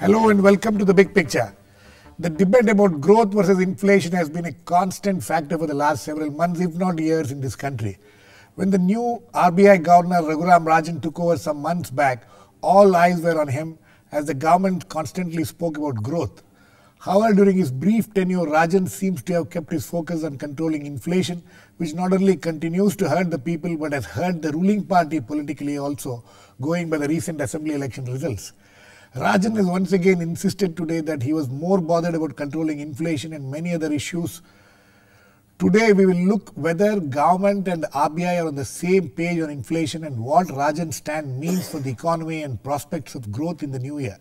Hello and welcome to The Big Picture. The debate about growth versus inflation has been a constant factor for the last several months, if not years, in this country. When the new RBI Governor Raghuram Rajan took over some months back, all eyes were on him as the government constantly spoke about growth. However, during his brief tenure, Rajan seems to have kept his focus on controlling inflation, which not only continues to hurt the people but has hurt the ruling party politically also, going by the recent assembly election results. Rajan has once again insisted today that he was more bothered about controlling inflation and many other issues. Today we will look whether government and RBI are on the same page on inflation and what Rajan's stand means for the economy and prospects of growth in the new year.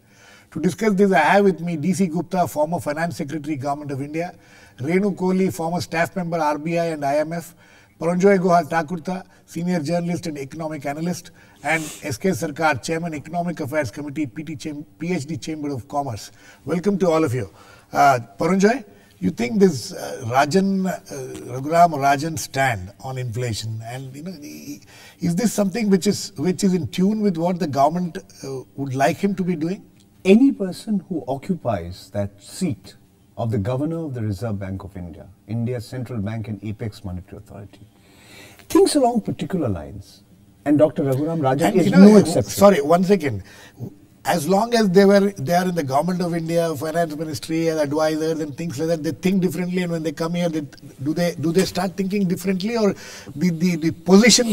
To discuss this, I have with me DC Gupta, former Finance Secretary, Government of India, Renu, Kohli, former staff member, RBI and IMF, Paranjoy, Guha, Thakurta, senior journalist and economic analyst, and SK Sarkar, Chairman, Economic Affairs Committee, PhD Chamber of Commerce. Welcome to all of you. Paranjoy, you think this Raghuram Rajan stand on inflation, and is this something which is in tune with what the government would like him to be doing? Any person who occupies that seat of the Governor of the Reserve Bank of India, India's central bank and apex monetary authority, thinks along particular lines, and Dr. Raghuram Rajan is no exception. Sorry, one second. As long as they are in the Government of India, Finance Ministry, as advisors and things like that, they think differently, and when they come here, do they start thinking differently, or the position,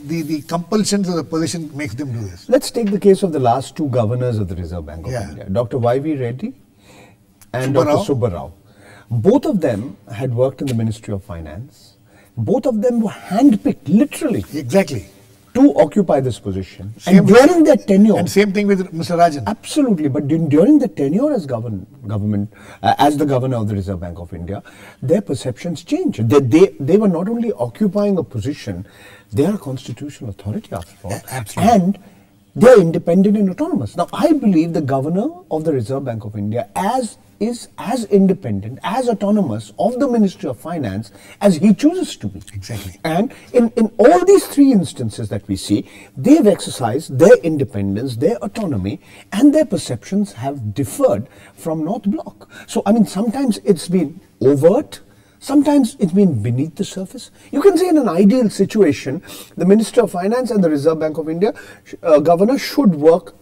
the compulsions of the position makes them do this? Let's take the case of the last two governors of the Reserve Bank of India, Dr. Y.V. Reddy and Dr. Subba Rao. Both of them had worked in the Ministry of Finance. Both of them were handpicked, literally. Exactly. To occupy this position. And during their tenure... And same thing with Mr. Rajan. Absolutely. But during the tenure as as the Governor of the Reserve Bank of India, their perceptions changed. They were not only occupying a position, they are a constitutional authority after all. Absolutely. And they are independent and autonomous. Now, I believe the Governor of the Reserve Bank of India is as independent, as autonomous of the Ministry of Finance as he chooses to be. Exactly. And in all these three instances that we see, they've exercised their independence, their autonomy, and their perceptions have differed from North Bloc. So, I mean, sometimes it's been overt, sometimes it's been beneath the surface. You can say in an ideal situation, the Minister of Finance and the Reserve Bank of India Governor should work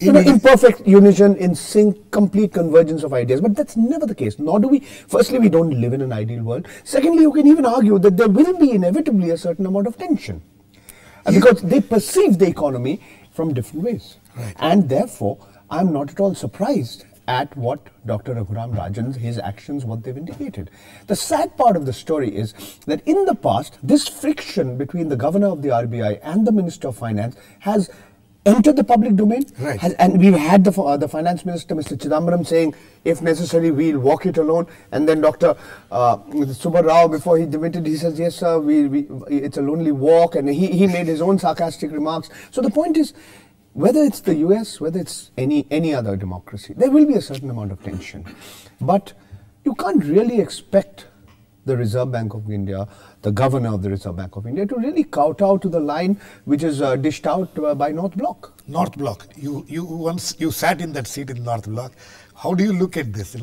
in perfect unison, in sync, complete convergence of ideas. But that's never the case. Nor do we. Firstly, we don't live in an ideal world. Secondly, you can even argue that there will be inevitably a certain amount of tension. Because they perceive the economy from different ways. Right. And therefore, I'm not at all surprised at what Dr. Raghuram Rajan, his actions, what they've indicated. The sad part of the story is that in the past, this friction between the Governor of the RBI and the Minister of Finance has entered the public domain, and we've had the Finance Minister, Mr. Chidambaram, saying, if necessary, we'll walk it alone. And then Dr. Subba Rao, before he demitted, he says, yes, sir, it's a lonely walk, and he made his own sarcastic remarks. So the point is, whether it's the US, whether it's any other democracy, there will be a certain amount of tension. But you can't really expect the Reserve Bank of India, the Governor of the Reserve Bank of India, to really kowtow to the line which is dished out by North Bloc. North Bloc. You sat in that seat in North Bloc. How do you look at this?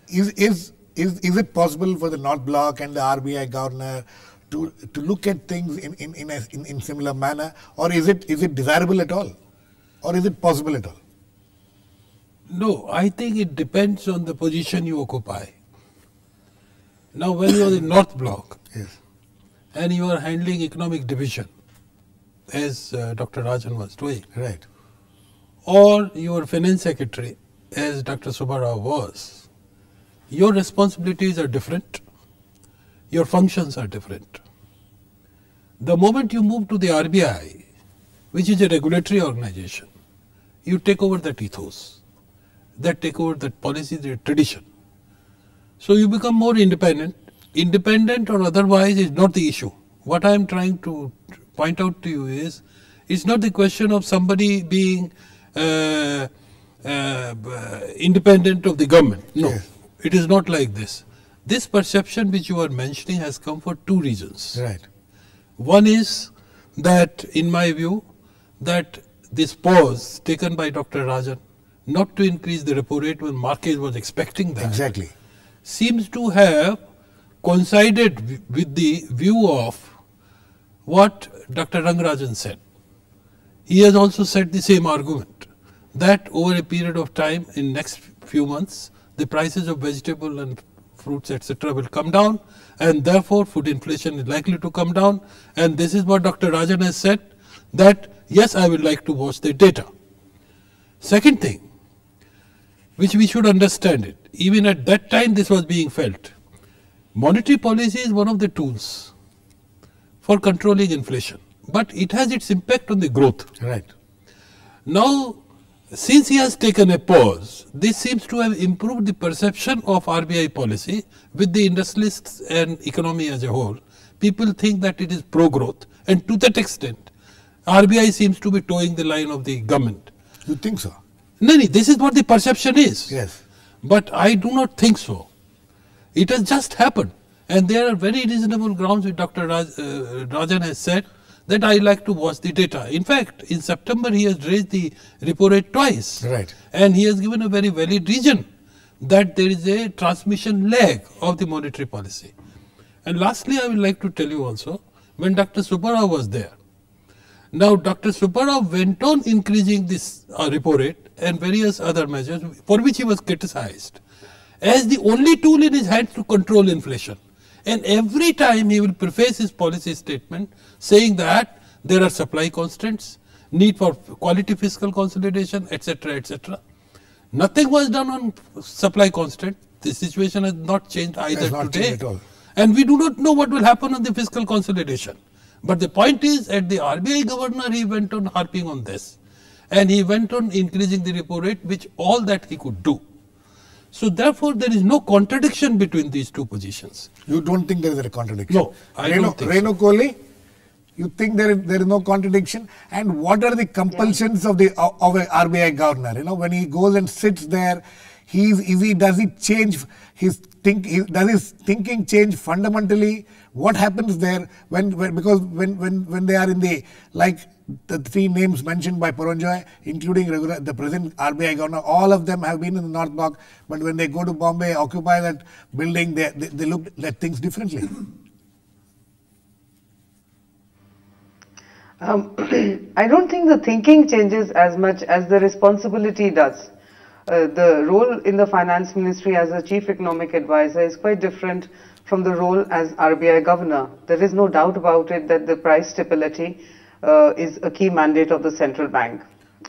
Is it possible for the North Bloc and the RBI Governor to look at things in similar manner, or is it desirable at all, or is it possible at all? No, I think it depends on the position you occupy. Now, when you are in North Bloc, and you are handling economic division, as Dr. Rajan was doing, right, or you are Finance Secretary, as Dr. Subba Rao was, your responsibilities are different, your functions are different. The moment you move to the RBI, which is a regulatory organization, you take over that ethos, take over that policy, that tradition. So you become more independent. Independent or otherwise is not the issue. What I am trying to point out to you is, it's not the question of somebody being independent of the government. No, it is not like this. This perception which you are mentioning has come for two reasons. Right. One is that, in my view, that this pause taken by Dr. Rajan not to increase the repo rate when market was expecting that, Exactly. seems to have coincided with the view of what Dr. Rangarajan said. He has also said the same argument, that over a period of time, in next few months, the prices of vegetable and fruits, etc., will come down, and therefore food inflation is likely to come down. And this is what Dr. Rajan has said, that yes, I would like to watch the data. Second thing, which we should understand it, even at that time this was being felt, monetary policy is one of the tools for controlling inflation, but it has its impact on the growth. Right. Now, since he has taken a pause, this seems to have improved the perception of RBI policy with the industrialists and economy as a whole. People think that it is pro-growth, and to that extent, RBI seems to be towing the line of the government. You think so? No, this is what the perception is. Yes. But I do not think so. It has just happened, and there are very reasonable grounds which Dr. Rajan has said, that I like to watch the data. In fact, in September he has raised the repo rate twice. Right. And he has given a very valid reason that there is a transmission lag of the monetary policy. And lastly, I would like to tell you also, when Dr. Subbarao was there, now Dr. Subbarao went on increasing this repo rate and various other measures for which he was criticized as the only tool in his hands to control inflation. And every time he will preface his policy statement saying that there are supply constraints, need for quality fiscal consolidation, etc., etc. Nothing was done on supply constraint. The situation has not changed either today. At all. And we do not know what will happen on the fiscal consolidation. But the point is, at the RBI governor, he went on harping on this. And he went on increasing the repo rate, which all that he could do. So therefore, there is no contradiction between these two positions. You don't think there is a contradiction? No, I don't think Renu Kohli, you think there is no contradiction? And what are the compulsions of a RBI governor? You know, when he goes and sits there, does he change his does his thinking change fundamentally? What happens there because when they are in the, like the three names mentioned by Paranjoy, including the present RBI governor, all of them have been in the North Block, but when they go to Bombay, occupy that building, they look at things differently. I don't think the thinking changes as much as the responsibility does. The role in the finance ministry as a chief economic advisor is quite different from the role as RBI governor. There is no doubt about it that the price stability is a key mandate of the central bank.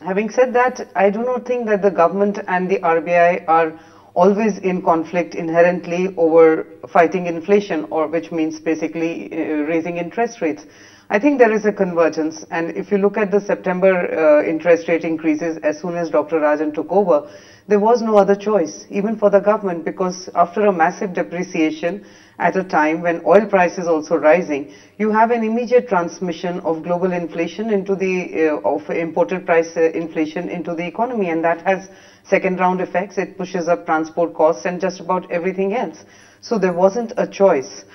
Having said that, I do not think that the government and the RBI are always in conflict inherently over fighting inflation, or which means basically raising interest rates. I think there is a convergence, and if you look at the September interest rate increases as soon as Dr. Rajan took over, there was no other choice, even for the government, because after a massive depreciation at a time when oil prices also rising, you have an immediate transmission of global inflation into the, of imported price inflation into the economy, and that has second round effects. It pushes up transport costs and just about everything else. So there wasn't a choice.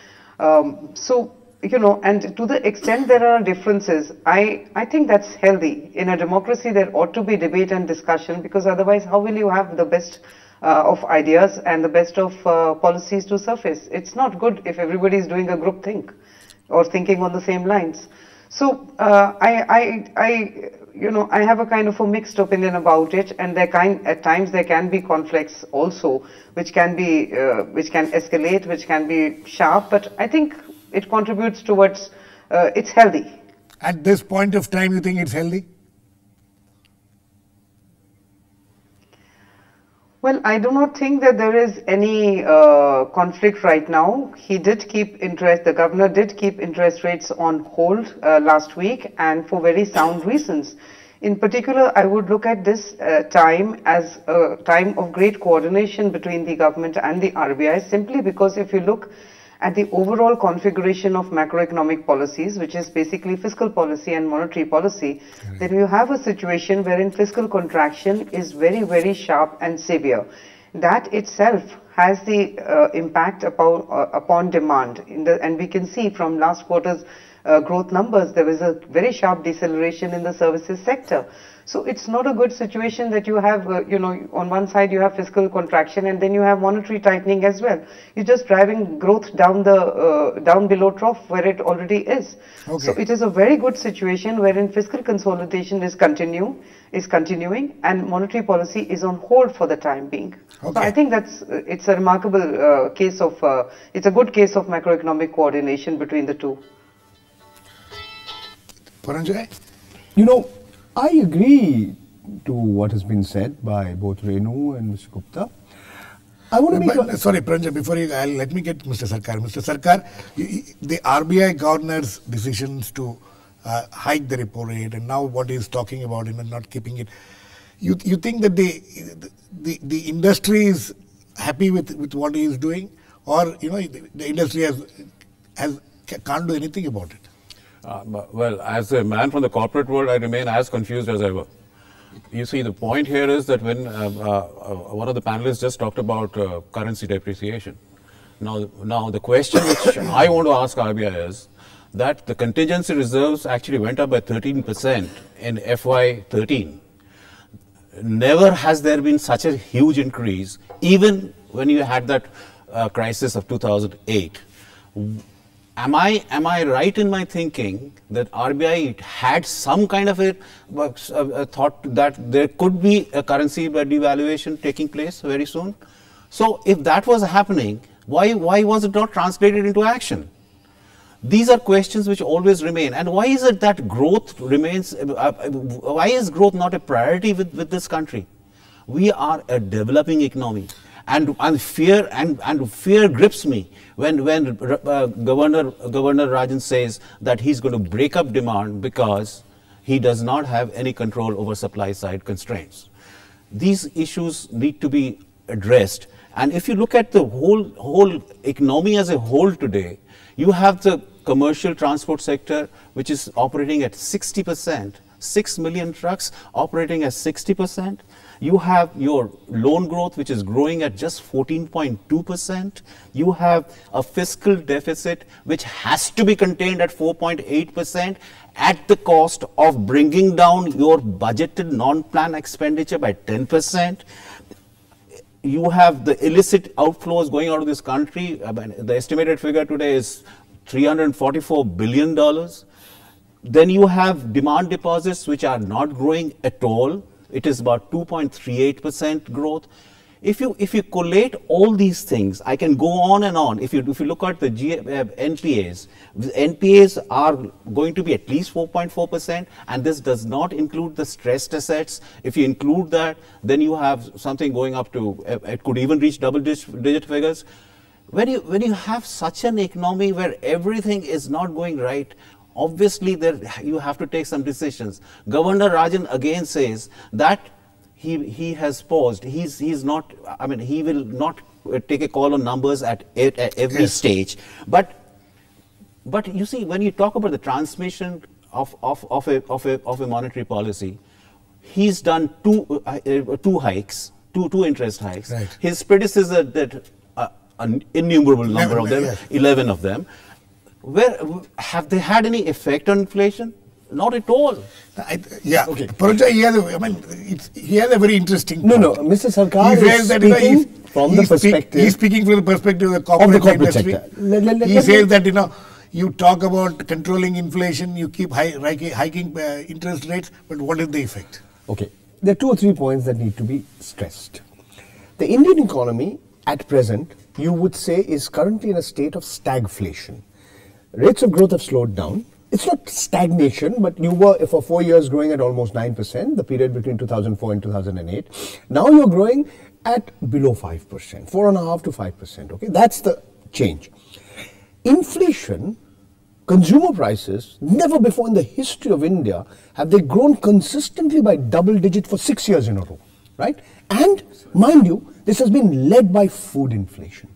You know, and to the extent there are differences, I think that's healthy. In a democracy, there ought to be debate and discussion, because otherwise how will you have the best of ideas and the best of policies to surface? It's not good if everybody is doing a group think or thinking on the same lines. So you know, I have a kind of a mixed opinion about it, and at times there can be conflicts also, which can be which can escalate, which can be sharp, but I think it contributes towards, it's healthy. At this point of time, you think it's healthy? Well, I do not think that there is any conflict right now. The governor did keep interest rates on hold last week, and for very sound reasons. In particular, I would look at this time as a time of great coordination between the government and the RBI, simply because if you look at the overall configuration of macroeconomic policies, which is basically fiscal policy and monetary policy, then you have a situation wherein fiscal contraction is very, very sharp and severe. That itself has the impact upon demand. And we can see from last quarter's growth numbers, there was a very sharp deceleration in the services sector. So it's not a good situation that you have, on one side you have fiscal contraction and then you have monetary tightening as well. You're just driving growth down below trough where it already is. Okay. So it is a very good situation wherein fiscal consolidation is continuing and monetary policy is on hold for the time being. Okay. So I think it's a remarkable case of, it's a good case of macroeconomic coordination between the two. Paranjoy? I agree to what has been said by both Renu and Mr. Gupta. I want to make sorry, Paranjoy, before you, let me get Mr. Sarkar. Mr. Sarkar, the RBI governor's decisions to hike the repo rate and now what he's talking about and not keeping it, you think that the industry is happy with what he is doing, or the industry can't do anything about it? Well, as a man from the corporate world, I remain as confused as ever. You see, the point here is that when one of the panelists just talked about currency depreciation. Now the question which I want to ask RBI is that the contingency reserves actually went up by 13% in FY13. Never has there been such a huge increase, even when you had that crisis of 2008. Am I right in my thinking that RBI had some kind of a thought that there could be a currency devaluation taking place very soon? So if that was happening, why was it not translated into action? These are questions which always remain. And why is it that growth remains, why is growth not a priority with this country? We are a developing economy. And fear grips me when Governor Rajan says that he's going to break up demand because he does not have any control over supply side constraints. These issues need to be addressed. And if you look at the whole economy as a whole today, you have the commercial transport sector which is operating at 60%, 6 million trucks operating at 60%. You have your loan growth, which is growing at just 14.2%. You have a fiscal deficit, which has to be contained at 4.8% at the cost of bringing down your budgeted non-plan expenditure by 10%. You have the illicit outflows going out of this country. The estimated figure today is $344 billion. Then you have demand deposits, which are not growing at all. It is about 2.38% growth. If you collate all these things, I can go on and on. If you look at the NPAs, the NPAs are going to be at least 4.4%, and this does not include the stressed assets. If you include that, then you have something going up to, it could even reach double-digit figures. When you have such an economy where everything is not going right, obviously you have to take some decisions. Governor Rajan again says that he has paused. He's not, he will not take a call on numbers at every stage. But you see, when you talk about the transmission of a monetary policy, he's done two hikes, two interest hikes. Right. His predecessor did an innumerable number of them, yes. 11 of them. Where have they had any effect on inflation? Not at all. Yeah. Okay. Paranjoy, he has a very interesting point. No, Mr. Sarkar is speaking from the perspective. He's speaking from the perspective of the corporate industry. Sector. He says that, you talk about controlling inflation, you keep hiking interest rates, but what is the effect? Okay. There are 2 or 3 points that need to be stressed. The Indian economy at present, you would say, is currently in a state of stagflation. Rates of growth have slowed down. It's not stagnation, but you were for 4 years growing at almost 9%, the period between 2004 and 2008. Now you're growing at below 5%, 4.5% to 5%. Okay, that's the change. Inflation, consumer prices, never before in the history of India have they grown consistently by double digit for 6 years in a row, right? And mind you, this has been led by food inflation.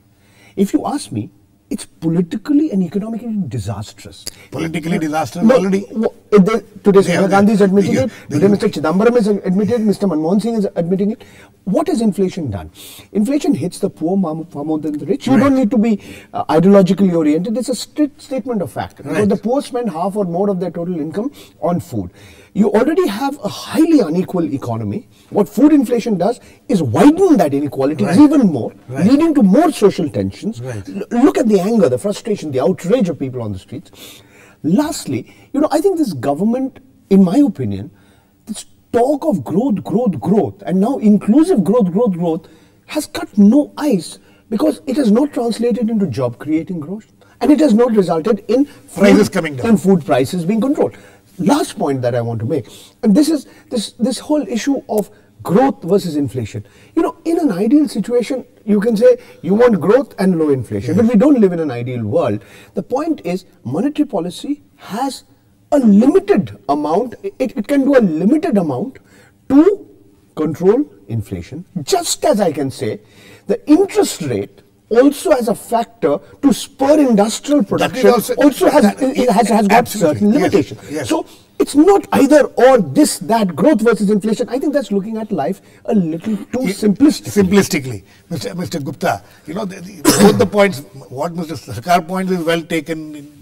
If you ask me, it's politically and economically disastrous. Politically disastrous already? Today Sonia Gandhi is admitting Yeah. it. Today Mr. Chidambaram is admitting it. Mr. Manmohan Singh is admitting it. What has inflation done? Inflation hits the poor far more than the rich. You don't need to be ideologically oriented. It's a strict statement of fact. Because the poor spend half or more of their total income on food. You already have a highly unequal economy. What food inflation does is widen that inequality even more, leading to more social tensions. Look at the anger, the frustration, the outrage of people on the streets. Lastly, I think this government, in my opinion, this talk of growth, and now inclusive growth has cut no ice because it has not translated into job creating growth, and it has not resulted in prices coming down and food prices being controlled. Last point that I want to make, and this is this whole issue of growth versus inflation. In an ideal situation, you can say you want growth and low inflation, but we don't live in an ideal world. The point is, monetary policy has a limited amount, it can do a limited amount to control inflation, just as I can say the interest rate also as a factor to spur industrial production also has got certain limitations. So it's not either or that growth versus inflation. I think that's looking at life a little too simplistically. Mr. Gupta, both the points, what Mr. Sarkar points is well taken.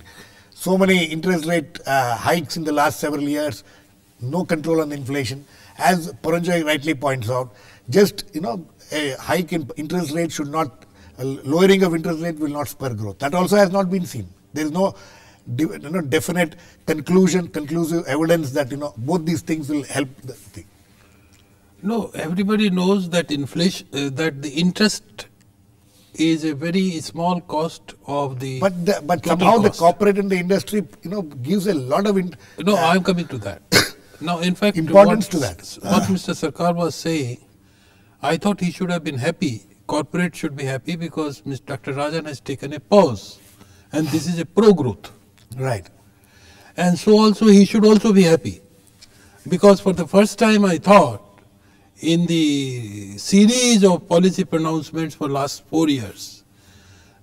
So many interest rate hikes in the last several years, no control on inflation. As Paranjoy rightly points out, just a hike in interest rate should not, lowering of interest rate will not spur growth. That also has not been seen. There is no definite conclusive evidence that both these things will help the thing. No, everybody knows that inflation, that the interest is a very small cost of the. But somehow the corporate and the industry, gives a lot of. No, I am coming to that. Now, in fact, importance to that. What Mr. Sarkar was saying, I thought he should have been happy. Corporate should be happy because Dr. Rajan has taken a pause, and this is a pro-growth. Right. And so also he should also be happy, because for the first time I thought in the series of policy pronouncements for last 4 years,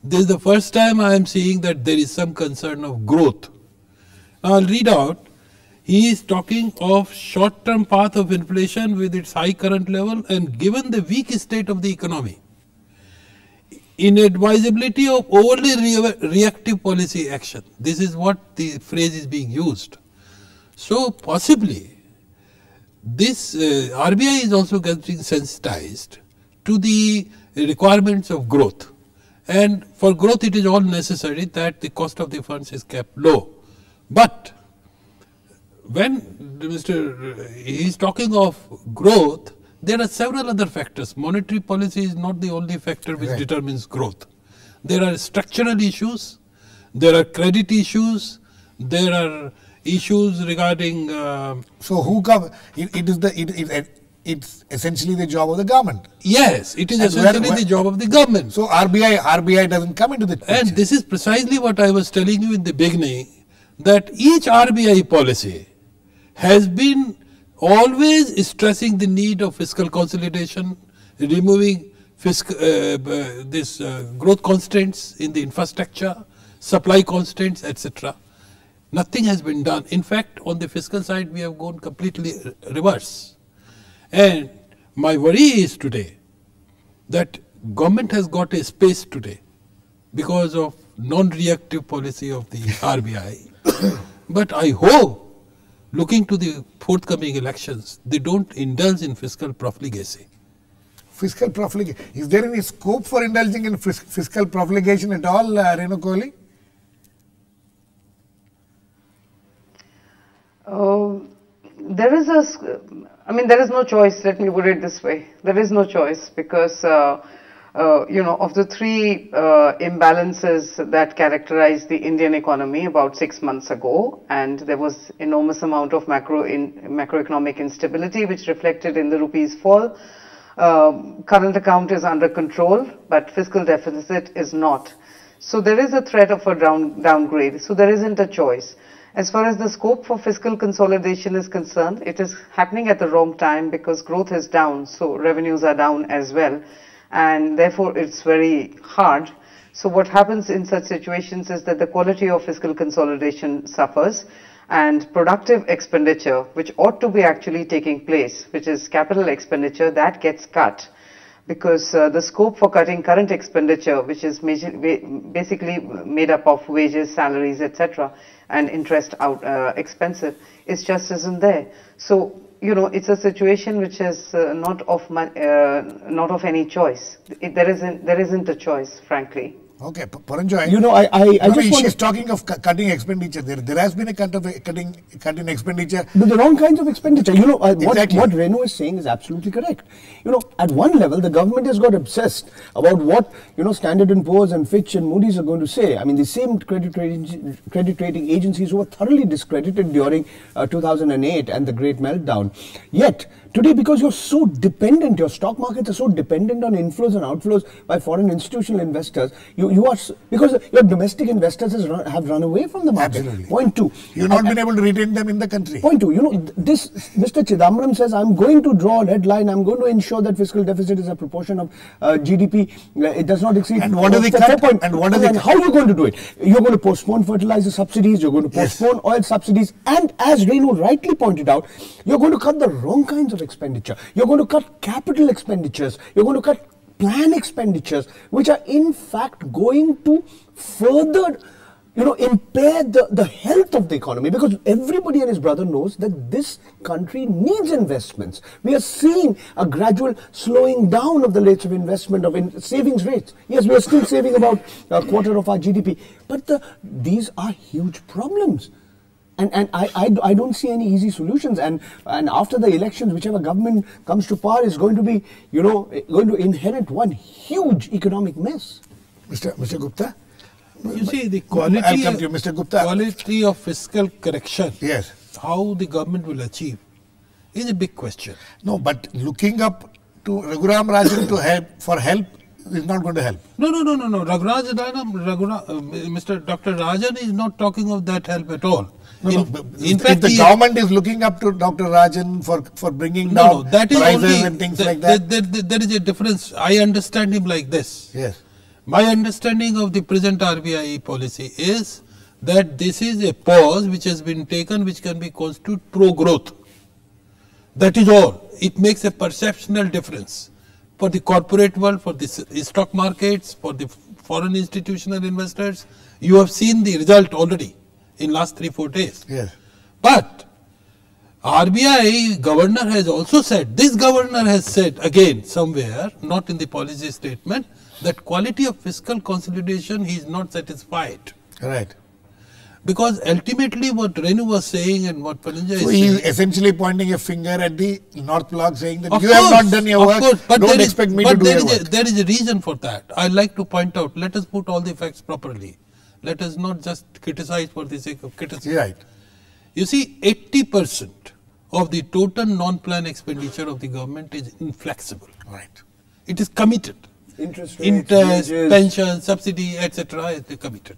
this is the first time I am seeing that there is some concern of growth. Now I'll read out. He is talking of short-term path of inflation with its high current level and given the weak state of the economy, inadvisability of overly reactive policy action. This is what the phrase is being used. So possibly this RBI is also getting sensitized to the requirements of growth, and for growth it is all necessary that the cost of the funds is kept low. But when he is talking of growth, there are several other factors. Monetary policy is not the only factor which determines growth. There are structural issues, there are credit issues, there are issues regarding. So who come? It's essentially the job of the government. Yes, it is essentially the job of the government. So RBI doesn't come into the picture. And this is precisely what I was telling you in the beginning, that each RBI policy has been always stressing the need of fiscal consolidation, removing growth constraints in the infrastructure, supply constraints, etc. Nothing has been done. In fact, on the fiscal side, we have gone completely reverse. And my worry is today that government has got a space today because of non-reactive policy of the RBI. But I hope, looking to the forthcoming elections, they don't indulge in fiscal profligacy. Fiscal profligation. Is there any scope for indulging in fiscal profligation at all, Renu Kohli? There is no choice. Let me put it this way. There is no choice because, of the three imbalances that characterized the Indian economy about 6 months ago, and there was enormous amount of macroeconomic instability which reflected in the rupee's fall. Current account is under control, but fiscal deficit is not. So there is a threat of a downgrade. So there isn't a choice. As far as the scope for fiscal consolidation is concerned, it is happening at the wrong time because growth is down, so revenues are down as well, and therefore it's very hard. So what happens in such situations is that the quality of fiscal consolidation suffers, and productive expenditure, which ought to be actually taking place, which is capital expenditure, that gets cut. Because the scope for cutting current expenditure, which is basically made up of wages, salaries, etc., and interest expensive, is just isn't there. So, you know, it's a situation which is not of any choice. There isn't a choice, frankly. Okay, Paranjoy. You know, I just want she's talking of cutting expenditure. There has been a cut in expenditure. But the wrong kinds of expenditure. You know, Exactly. what Renu is saying is absolutely correct. You know, at one level, the government has got obsessed about what, you know, Standard & Poor's and Fitch and Moody's are going to say. I mean, the same credit rating agencies who were thoroughly discredited during 2008 and the Great Meltdown. Yet, today, because you're so dependent, your stock markets are so dependent on inflows and outflows by foreign institutional investors, because your domestic investors have run away from the market. Absolutely. Point two. You've not been able to retain them in the country. Point two, you know, this Mr. Chidambaram says, I'm going to draw a red line, I'm going to ensure that fiscal deficit is a proportion of GDP, it does not exceed. And what are the cut? And how are you going to do it? You're going to postpone fertilizer subsidies, you're going to postpone oil subsidies, and as Renu rightly pointed out, you're going to cut the wrong kinds of expenditure. You're going to cut capital expenditures, you're going to cut plan expenditures, which are in fact going to further, you know, impair the health of the economy, because everybody and his brother knows that this country needs investments. We are seeing a gradual slowing down of the rates of investment, of savings rates. Yes, we are still saving about a quarter of our GDP, but these are huge problems. And I don't see any easy solutions. And after the elections, whichever government comes to power is going to be, you know, going to inherit one huge economic mess. Mr. Gupta? You see, the I'll come to you, Mr. Gupta. quality of fiscal correction, Yes. how the government will achieve, is a big question. No, but looking up to Raghuram Rajan for help is not going to help. No. Mr. Dr. Rajan is not talking of that help at all. In fact, the government is looking up to Dr. Rajan for bringing down prices and things like that. There is a difference. I understand him like this. Yes. My understanding of the present RBI policy is that this is a pause which has been taken, which can be constituted pro-growth. That is all. It makes a perceptional difference for the corporate world, for the stock markets, for the foreign institutional investors. You have seen the result already in last 3-4 days. Yes. But RBI governor has also said, this governor has said again somewhere, not in the policy statement, that quality of fiscal consolidation he is not satisfied. Right. Because ultimately what Renu was saying and what Paranjoy is So saying. he is essentially pointing a finger at the North Bloc, saying that Of you course, have not done your of work, course, but don't expect me to do your work. There is a reason for that. I like to point out, let us put all the facts properly. Let us not just criticize for the sake of criticism. Right. You see, 80% of the total non-plan expenditure of the government is inflexible. Right. It is committed. Interest rates, Interest, wages. pension, subsidy, etc. is committed.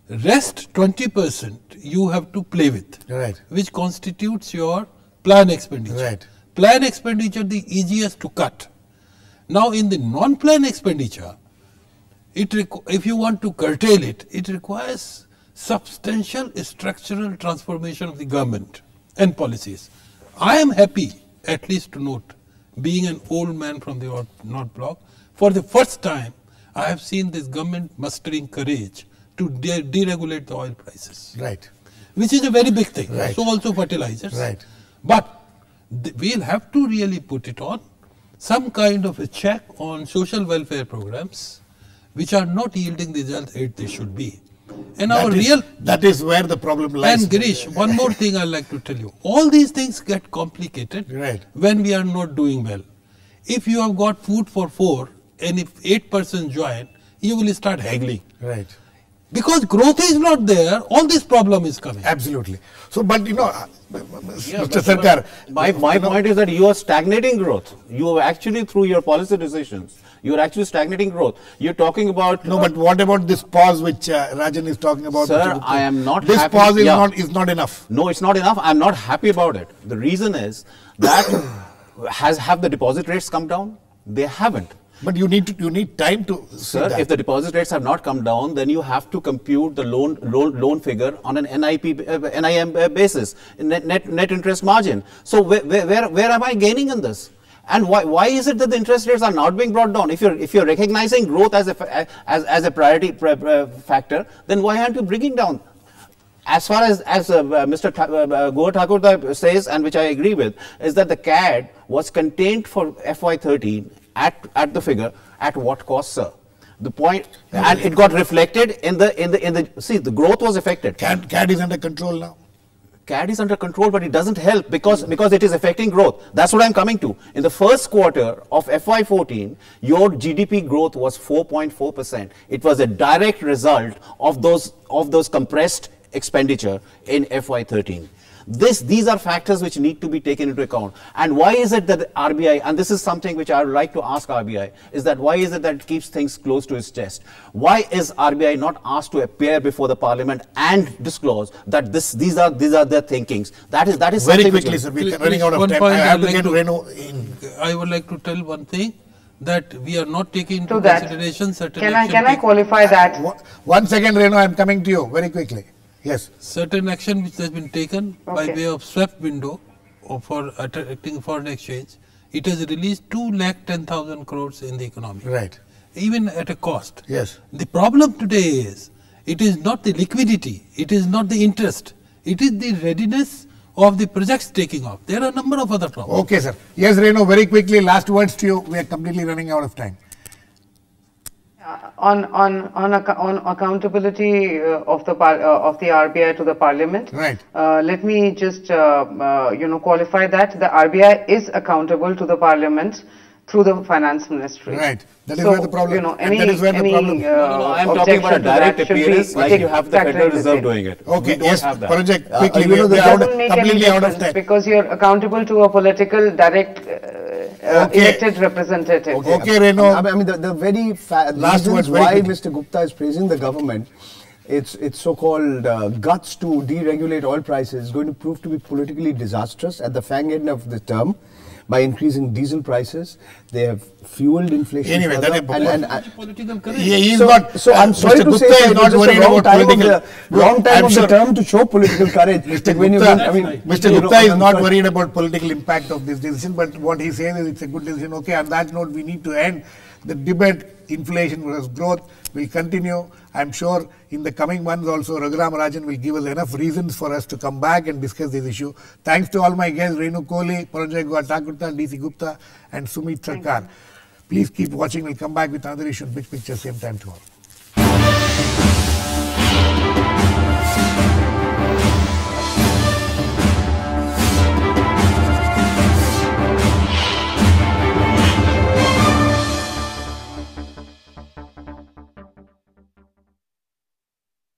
Rest 20% you have to play with, Right. which constitutes your plan expenditure. Right. Plan expenditure the easiest to cut. Now in the non-plan expenditure, if you want to curtail it, it requires substantial structural transformation of the government and policies. I am happy, at least to note, being an old man from the North Bloc, for the first time I have seen this government mustering courage to deregulate the oil prices. Right. Which is a very big thing. Right. So also fertilizers. Right. But we'll have to really put it on some kind of a check on social welfare programs which are not yielding the result they should be. And that is where the problem lies. And Girish, one more thing I'd like to tell you. All these things get complicated Right. when we are not doing well. If you have got food for 4 and if 8 persons join, you will start haggling. Right. Because growth is not there, all this problem is coming. Absolutely. So, but you know, Yeah, Mr. Sarkar. My point is that you are stagnating growth. You are actually, through your policy decisions, you are actually stagnating growth. You're talking about... No, but what about this pause which Rajan is talking about? Sir, I am not This happy. pause is not enough. No, it's not enough. I'm not happy about it. The reason is that have the deposit rates come down? They haven't. But you need time to see Sir, that. if the deposit rates have not come down, then you have to compute the loan figure on an NIM basis, net interest margin. So where am I gaining in this? And why is it that the interest rates are not being brought down? If you're recognizing growth as a priority factor, then why aren't you bringing down? As far as Mr. Guha Thakurta says, and which I agree with, is that the CAD was contained for FY13 at the figure at what cost, sir? The point, and it got reflected in the see, the growth was affected. CAD is under control now. CAD is under control, but it doesn't help because it is affecting growth. That's what I'm coming to. In the first quarter of FY14, your GDP growth was 4.4%. It was a direct result of those compressed expenditure in FY13. These are factors which need to be taken into account. And why is it that the RBI, and this is something which I would like to ask RBI, is that why is it that it keeps things close to its chest? Why is RBI not asked to appear before the Parliament and disclose that these are their thinkings? That is very something quickly, sir. We're running out of time. I have to get Renu in. I would like to tell one thing, that we are not taking into that, consideration certain can I qualify that? 1 second, Renu, I'm coming to you very quickly. Yes. Certain action which has been taken by way of swap window for attracting foreign exchange. It has released 2,10,000 crores in the economy. Right. Even at a cost. Yes. The problem today is, it is not the liquidity, it is not the interest, it is the readiness of the projects taking off. There are a number of other problems. Okay, sir. Yes, Renu, very quickly, last words to you. We are completely running out of time. On accountability of the RBI to the Parliament. Right. Let me just qualify that the RBI is accountable to the Parliament through the Finance Ministry. Right. That is where the problem. That is where the problem. No, I'm talking about a direct appearance, like you have the Federal Reserve doing it. Okay. Yes, Paranjoy, quickly. It doesn't make any difference because you're accountable to a political direct elected representative. Okay, Renu. I mean, the very Last reasons words, very why quickly. Mr. Gupta is praising the government, its so-called guts to deregulate oil prices is going to prove to be politically disastrous at the fang end of the term. By increasing diesel prices, they have fueled inflation. Anyway, further, Political courage. so I'm sorry Mr. to Gupta say is that not it's just worried a about wrong time I'm of sure. the term to show political courage. Mr. When Gupta, Mr. you know, Gupta is I'm not sorry. worried about political impact of this decision, but what he says is it's a good decision. Okay, on that note, we need to end the debate. Inflation versus growth will continue. I'm sure in the coming months also, Raghuram Rajan will give us enough reasons for us to come back and discuss this issue. Thanks to all my guests, Renu Kohli, Paranjoy Thakurta, DC Gupta and Sumit Sarkar. Please keep watching. We'll come back with another issue, Big Picture, same time tomorrow.